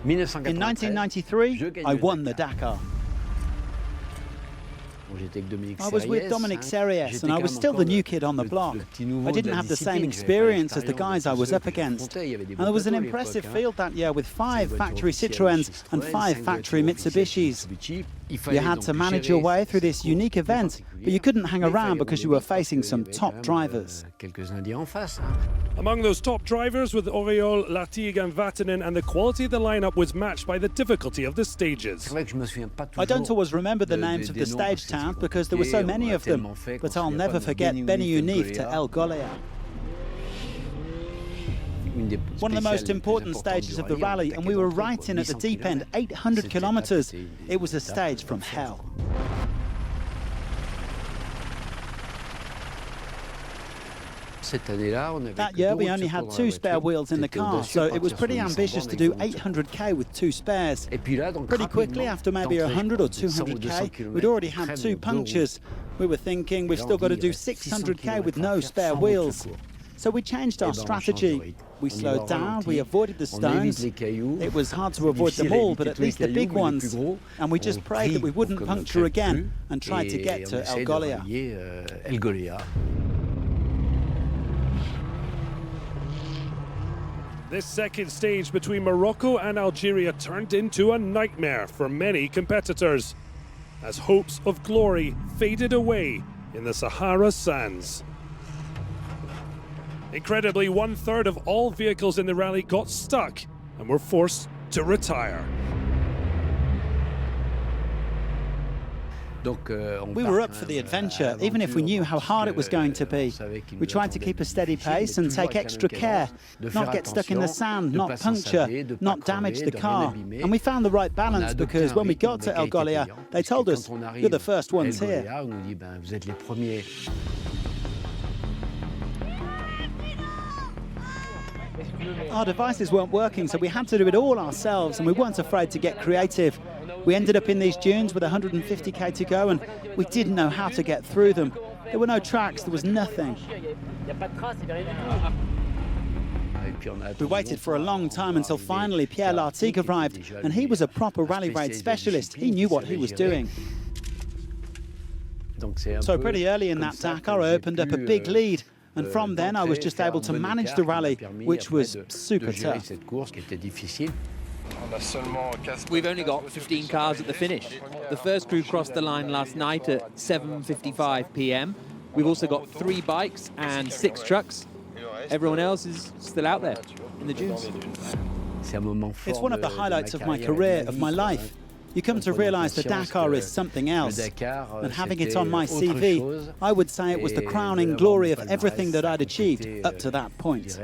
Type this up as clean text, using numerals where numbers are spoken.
In 1993, I won the Dakar. I was with Dominique Seriès, and I was still the new kid on the block. I didn't have the same experience as the guys I was up against. And there was an impressive field that year with 5 factory Citroëns and 5 factory Mitsubishis. You had to manage your way through this unique event, but you couldn't hang around because you were facing some top drivers. Among those top drivers with Oriol, Al-Attiyah and Vatanen, and the quality of the lineup was matched by the difficulty of the stages. I don't always remember the names of the stage towns because there were so many of them, but I'll never forget Beni Unif to El Golea. One of the most important stages of the rally, and we were right in at the deep end, 800 kilometers. It was a stage from hell. That year we only had 2 spare wheels in the car, so it was pretty ambitious to do 800k with 2 spares. Pretty quickly, after maybe 100 or 200k, we'd already had 2 punctures. We were thinking we've still got to do 600k with no spare wheels. So we changed our strategy. We slowed down, we avoided the stones. It was hard to avoid them all, but at least the big ones. And we just prayed that we wouldn't puncture again and tried to get to El Golea. This second stage between Morocco and Algeria turned into a nightmare for many competitors, as hopes of glory faded away in the Sahara sands. Incredibly, 1/3 of all vehicles in the rally got stuck and were forced to retire. We were up for the adventure, even if we knew how hard it was going to be. We tried to keep a steady pace and take extra care, not get stuck in the sand, not puncture, not damage the car. And we found the right balance because when we got to El Golea, they told us, "You're the first ones here." Our devices weren't working, so we had to do it all ourselves, and we weren't afraid to get creative. We ended up in these dunes with 150k to go, and we didn't know how to get through them. There were no tracks, there was nothing. We waited for a long time until finally Pierre Lartigue arrived, and he was a proper rally raid specialist. He knew what he was doing. So pretty early in that Dakar, I opened up a big lead. And from then, I was just able to manage the rally, which was super tough. We've only got 15 cars at the finish. The first crew crossed the line last night at 7:55 p.m. We've also got 3 bikes and 6 trucks. Everyone else is still out there in the dunes. It's one of the highlights of my career, of my life. You come to realize the Dakar is something else. And having it on my CV, I would say it was the crowning glory of everything that I'd achieved up to that point.